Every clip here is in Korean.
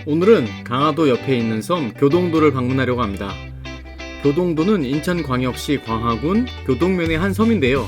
오늘은 강화도 옆에 있는 섬 교동도를 방문하려고 합니다. 교동도는 인천광역시 광화군 교동면의 한 섬인데요.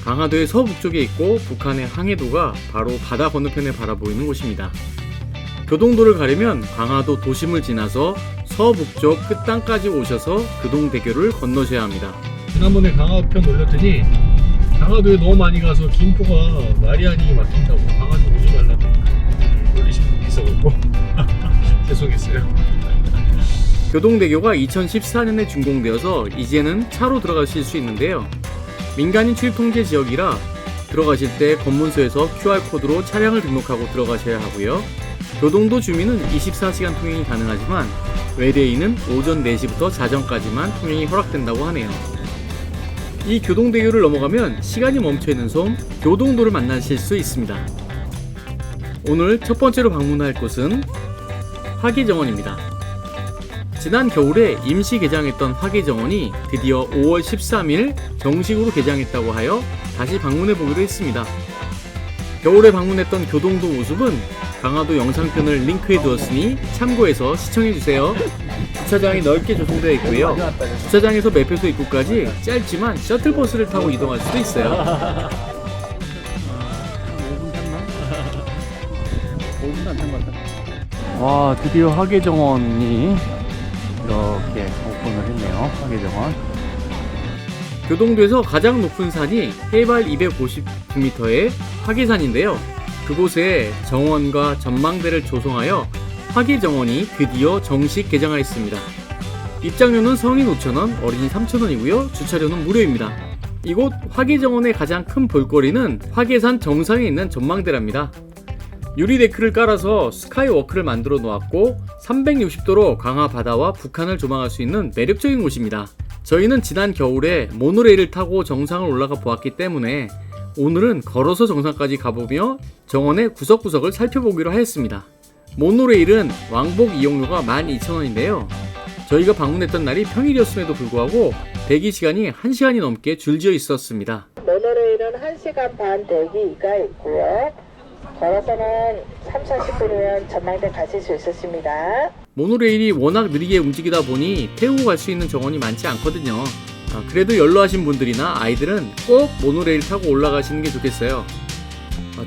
강화도의 서북쪽에 있고 북한의 항해도가 바로 바다 건너편에 바라보이는 곳입니다. 교동도를 가려면 강화도 도심을 지나서 서북쪽 끝단까지 오셔서 교동대교를 건너셔야 합니다. 지난번에 강화도 편 올렸더니 강화도에 너무 많이 가서 김포가 말이 아니게 막힌다고 강화도 오지 말라고 올리시는 분이 있어갖고 죄송했어요. 교동대교가 2014년에 준공되어서 이제는 차로 들어가실 수 있는데요. 민간인 출입 통제 지역이라 들어가실 때 검문소에서 QR코드로 차량을 등록하고 들어가셔야 하고요. 교동도 주민은 24시간 통행이 가능하지만 외래인은 오전 4시부터 자정까지만 통행이 허락된다고 하네요. 이 교동대교를 넘어가면 시간이 멈춰있는 섬 교동도를 만나실 수 있습니다. 오늘 첫 번째로 방문할 곳은 화계정원입니다. 지난 겨울에 임시 개장했던 화계정원이 드디어 5월 13일 정식으로 개장했다고 하여 다시 방문해 보기로 했습니다. 겨울에 방문했던 교동도 모습은 강화도 영상편을 링크해 두었으니 참고해서 시청해주세요. 주차장이 넓게 조성되어 있고요. 주차장에서 매표소 입구까지 짧지만 셔틀버스를 타고 이동할 수도 있어요. 5분도 안 탄 것 같다. 와, 드디어 화계정원이 이렇게 오픈을 했네요. 화계정원. 교동도에서 가장 높은 산이 해발 259m의 화계산인데요. 그곳에 정원과 전망대를 조성하여 화계정원이 드디어 정식 개장하였습니다. 입장료는 성인 5,000원, 어린이 3,000원이고요. 주차료는 무료입니다. 이곳 화계정원의 가장 큰 볼거리는 화계산 정상에 있는 전망대랍니다. 유리데크를 깔아서 스카이워크를 만들어 놓았고 360도로 강화 바다와 북한을 조망할 수 있는 매력적인 곳입니다. 저희는 지난 겨울에 모노레일을 타고 정상을 올라가 보았기 때문에 오늘은 걸어서 정상까지 가보며 정원의 구석구석을 살펴보기로 하였습니다. 모노레일은 왕복 이용료가 12,000원인데요. 저희가 방문했던 날이 평일이었음에도 불구하고 대기 시간이 1시간이 넘게 줄지어 있었습니다. 모노레일은 1시간 반 대기가 있고요. 걸어서는 30-40분이면 전망대 가실 수 있었습니다. 모노레일이 워낙 느리게 움직이다 보니 태우고 갈 수 있는 정원이 많지 않거든요. 그래도 연로하신 분들이나 아이들은 꼭 모노레일 타고 올라가시는 게 좋겠어요.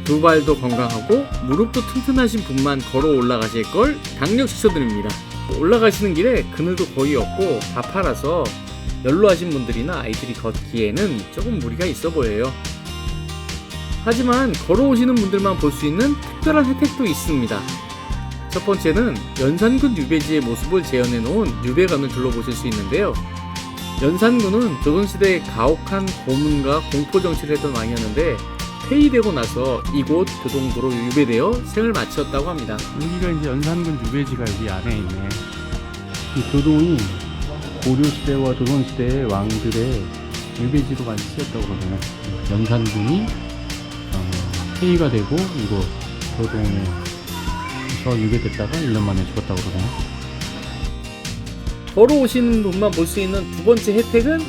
두 발도 건강하고 무릎도 튼튼하신 분만 걸어 올라가실 걸 강력 추천드립니다. 올라가시는 길에 그늘도 거의 없고 가파라서 연로하신 분들이나 아이들이 걷기에는 조금 무리가 있어 보여요. 하지만 걸어오시는 분들만 볼 수 있는 특별한 혜택도 있습니다. 첫 번째는 연산군 유배지의 모습을 재현해 놓은 유배관을 둘러보실 수 있는데요. 연산군은 조선시대에 가혹한 고문과 공포정치를 했던 왕이었는데 폐위되고 나서 이곳 교동도로 유배되어 생을 마치었다고 합니다. 여기가 이제 연산군 유배지가 여기 안에 있네. 이 교동이 고려시대와 조선시대의 왕들의 유배지로 많이 쓰였다고 그러네요. 연산군이 폐위가 되고 이곳 교동에서 유배됐다가 1년 만에 죽었다고 그러네요. 걸어오시는 분만 볼 수 있는 두 번째 혜택은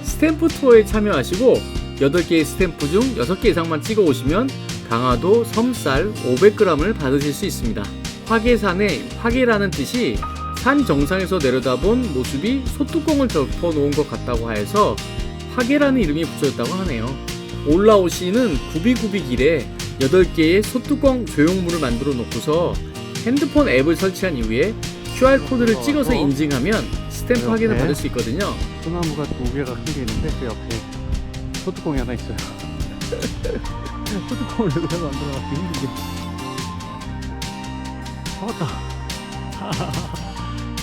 스탬프 투어에 참여하시고 8개의 스탬프 중 6개 이상만 찍어 오시면 강화도 섬쌀 500g을 받으실 수 있습니다. 화계산에 화계라는 뜻이 산 정상에서 내려다본 모습이 소뚜껑을 덮어 놓은 것 같다고 해서 화계라는 이름이 붙여졌다고 하네요. 올라오시는 구비구비 길에 8개의 소뚜껑 조형물을 만들어 놓고서 핸드폰 앱을 설치한 이후에 QR코드를 찍어서 인증하면 스탬프 확인을 받을 수 있거든요. 소나무가 2개가 큰 게 있는데 그 옆에 소뚜껑이 하나 있어요. 소뚜껑을 여기다 만들어놨기 힘들게. 다 왔다.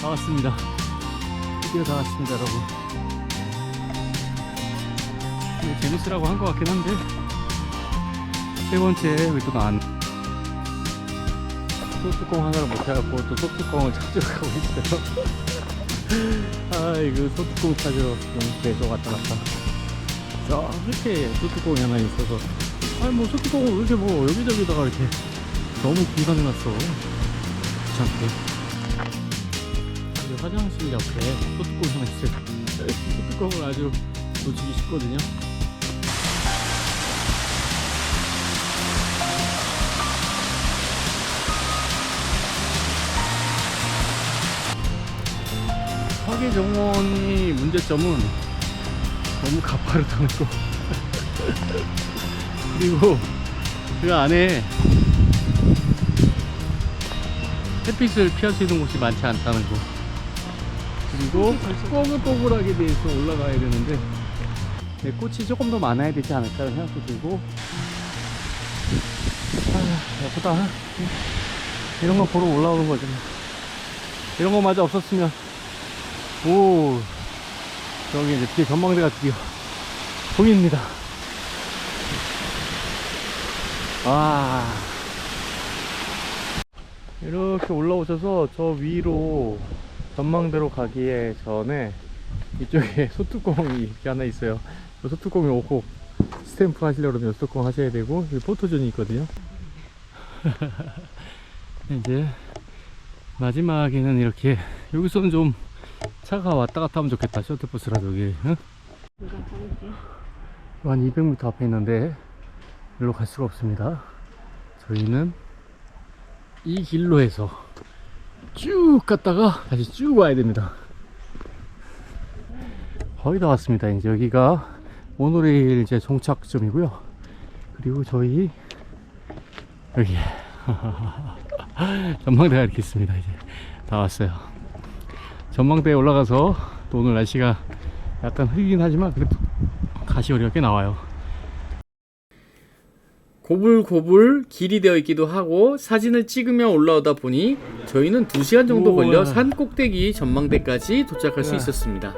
다 왔습니다. 드디어 다 왔습니다, 여러분. 재밌으라고 한 것 같긴 한데 세 번째 왜 또 나왔네. 소뚜껑 하나를 못해갖고 또 소뚜껑을 찾으러 가고 있어요. 아, 이거 소뚜껑 찾으러 너무 계속 왔다 갔다. 이렇게 소뚜껑이 하나 있어서 뭐 소뚜껑을 왜 이렇게 뭐 여기저기다가 이렇게 너무 분산해놨어. 귀찮게. 여기 화장실 옆에 소뚜껑이 하나 있어요. 소뚜껑을 아주 놓치기 쉽거든요. 화계정원이 문제점은 너무 가파르다는 거. 그리고 그 안에 햇빛을 피할 수 있는 곳이 많지 않다는 거. 그리고 뽀글뽀글하게 돼서 올라가야 되는데 꽃이 조금 더 많아야 되지 않을까 하는 생각도 들고. 예쁘다. 이런 거 보러 올라오는 거죠. 이런 거마저 없었으면. 오, 저기 이제 뒤에 전망대가 드디어 보입니다. 와, 이렇게 올라오셔서 저 위로 전망대로 가기 전에 이쪽에 소뚜껑이 이렇게 하나 있어요. 이 소뚜껑이 오고 스탬프 하시려고 그러면 소뚜껑 하셔야 되고, 여기 포토존이 있거든요. 이제 마지막에는 이렇게 여기서는 좀 차가 왔다 갔다 하면 좋겠다. 셔틀버스라도 여기. 응? 한 200m 앞에 있는데 일로 갈 수가 없습니다. 저희는 이 길로 해서 쭉 갔다가 다시 쭉 와야 됩니다. 거의 다 왔습니다. 이제 여기가 모노레일 이제 종착점이고요. 그리고 저희 여기 전망대가 이렇게 있습니다. 이제 다 왔어요. 전망대에 올라가서 또 오늘 날씨가 약간 흐리긴 하지만 그래도 가시거리가 꽤 나와요. 고불고불 길이 되어 있기도 하고 사진을 찍으며 올라오다 보니 저희는 2시간 정도 걸려 산 꼭대기 전망대까지 도착할 수 있었습니다.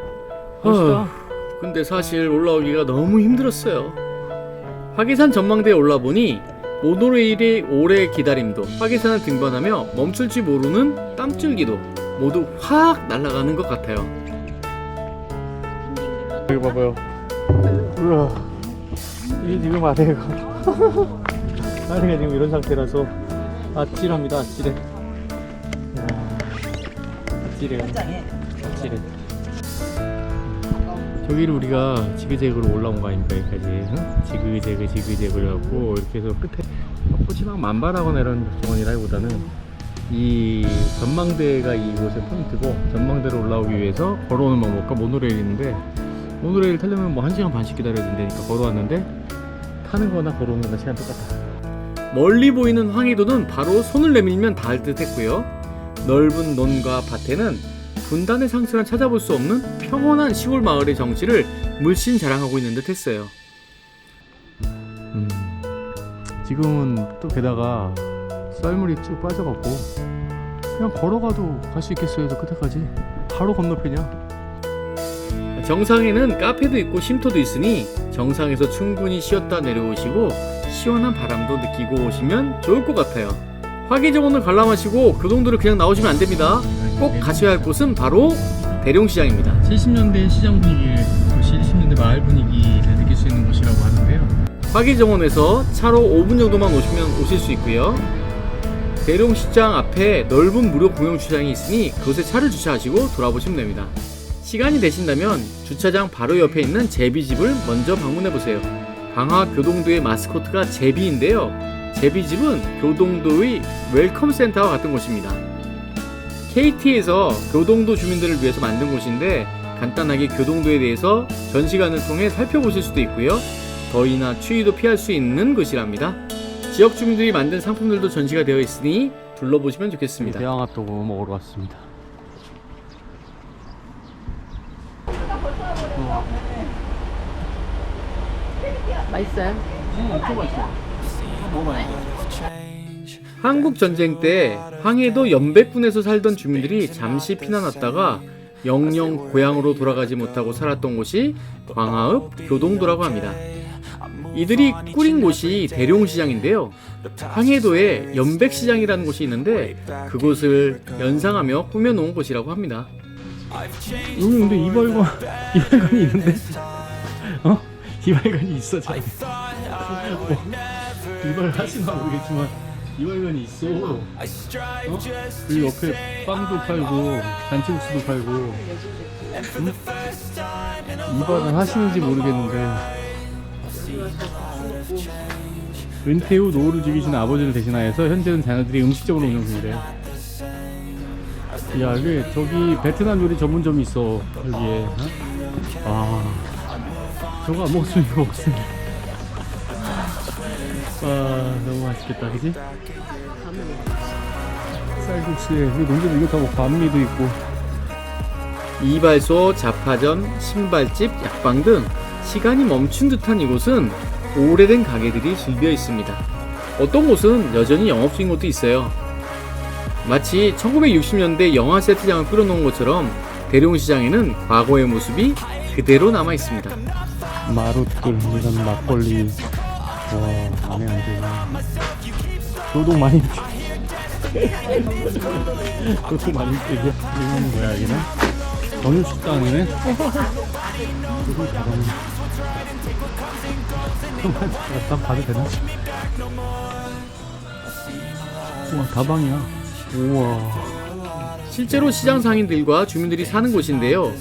근데 사실 올라오기가 너무 힘들었어요. 화계산 전망대에 올라보니 모노레일의 오래 기다림도, 화계산을 등반하며 멈출 줄 모르는 땀줄기도 모두 확 날아가는 것 같아요. 여기 봐봐요. 우와, 이게 지금 아래가 아래가 지금 이런 상태라서 아찔합니다. 아찔해. 아찔해. 아찔해. 저기를 우리가 지그재그로 올라온 거 아닙니까? 여기까지. 응? 지그재그 해갖고 이렇게 해서 끝에 꽃이 막 만발하거나 이런 정원이라기보다는 이 전망대가 이곳의 포인트고, 전망대로 올라오기 위해서 걸어오는 방법과 모노레일이 있는데, 모노레일 타려면 뭐 1시간 반씩 기다려야 된다니까 걸어왔는데, 타는 거나 걸어오는 거나 시간 똑같아. 멀리 보이는 황해도는 바로 손을 내밀면 닿을 듯 했고요. 넓은 논과 밭에는 분단의 상처는 찾아볼 수 없는 평온한 시골 마을의 정취를 물씬 자랑하고 있는 듯 했어요. 지금은 또 게다가 썰물이 쭉 빠져갖고 그냥 걸어가도 갈 수 있겠어요. 저 끝에까지. 바로 건너편이야. 정상에는 카페도 있고 쉼터도 있으니 정상에서 충분히 쉬었다 내려오시고 시원한 바람도 느끼고 오시면 좋을 것 같아요. 화계정원을 관람하시고 교동도를 그냥 나오시면 안 됩니다. 꼭 가셔야 할 곳은 바로 대룡시장입니다. 70년대 시장 분위기를, 70년대 마을 분위기를 느낄 수 있는 곳이라고 하는데요. 화계정원에서 차로 5분 정도만 오시면 오실 수 있고요. 대룡시장 앞에 넓은 무료 공영주차장이 있으니 그곳에 차를 주차하시고 돌아보시면 됩니다. 시간이 되신다면 주차장 바로 옆에 있는 제비집을 먼저 방문해보세요. 강화 교동도의 마스코트가 제비인데요. 제비집은 교동도의 웰컴 센터와 같은 곳입니다. KT에서 교동도 주민들을 위해서 만든 곳인데 간단하게 교동도에 대해서 전시관을 통해 살펴보실 수도 있고요. 더위나 추위도 피할 수 있는 곳이랍니다. 지역 주민들이 만든 상품들도 전시가 되어 있으니 둘러보시면 좋겠습니다. 대왕핫도그 먹으러 왔습니다. 맛있어요? 엄청 맛있어. 먹어봐요. 한국 전쟁 때 황해도 연백군에서 살던 주민들이 잠시 피난왔다가 영영 고향으로 돌아가지 못하고 살았던 곳이 광화읍 교동도라고 합니다. 이들이 꾸린 곳이 대룡시장인데요. 황해도에 연백시장이라는 곳이 있는데 그곳을 연상하며 꾸며놓은 곳이라고 합니다. 여기 근데 이발관이 있는데? 어? 이발관이 있어. 이발 하시나 모르겠지만 이발관이 있어. 그리고 옆에 빵도 팔고 잔치국수도 팔고. 응? 이발은 하시는지 모르겠는데 은퇴 후 노후를 즐기시는 아버지를 대신하여서 현재는 자녀들이 음식점으로 운영 중이래요. 야, 이게 저기 베트남 요리 전문점이 있어 여기에. 어? 저거 안 먹을 수 있는 거 없으니. 너무 맛있겠다, 그지? 쌀국수에 여기 농지도 이거 다 뭐 감미도 있고. 이발소, 잡화점, 신발집, 약방 등 시간이 멈춘 듯한 이곳은 오래된 가게들이 즐겨 있습니다. 어떤 곳은 여전히 영업 중인 곳도 있어요. 마치 1960년대 영화 세트장을 끌어놓은 것처럼 대룡시장에는 과거의 모습이 그대로 남아 있습니다. 마루들, 이런 막걸리. 와, 안에 안 되네. 노동 많이 노동 많이 뛰게. 이건 뭐야, 여기는? 정육식당이네? 노동 잘하네. 일단 봐도 되나? 우와, 다방이야. 우와. 실제로 시장 상인들과 주민들이 사는 곳인데요.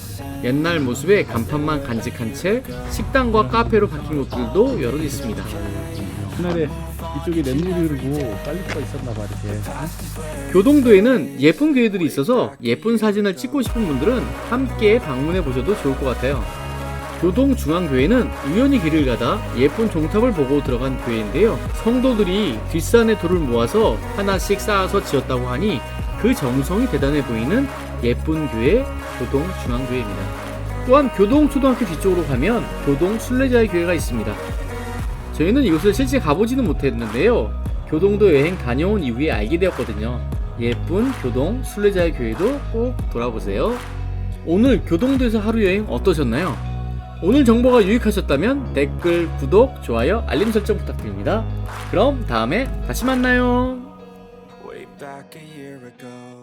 옛날 모습의 간판만 간직한 채 식당과 카페로 바뀐 곳들도 여러 있습니다. 옛날에 이쪽에 냇물이 흐르고 깔리가 있었나봐, 이렇게. 교동도에는 예쁜 교회들이 있어서 예쁜 사진을 찍고 싶은 분들은 함께 방문해 보셔도 좋을 것 같아요. 교동중앙교회는 우연히 길을 가다 예쁜 종탑을 보고 들어간 교회인데요. 성도들이 뒷산에 돌을 모아서 하나씩 쌓아서 지었다고 하니 그 정성이 대단해 보이는 예쁜 교회 교동중앙교회입니다. 또한 교동초등학교 뒤쪽으로 가면 교동순례자의 교회가 있습니다. 저희는 이곳을 실제 가보지는 못했는데요. 교동도 여행 다녀온 이후에 알게 되었거든요. 예쁜 교동 순례자의 교회도 꼭 돌아보세요. 오늘 교동도에서 하루 여행 어떠셨나요? 오늘 정보가 유익하셨다면 댓글, 구독, 좋아요, 알림 설정 부탁드립니다. 그럼 다음에 다시 만나요. Way back a year ago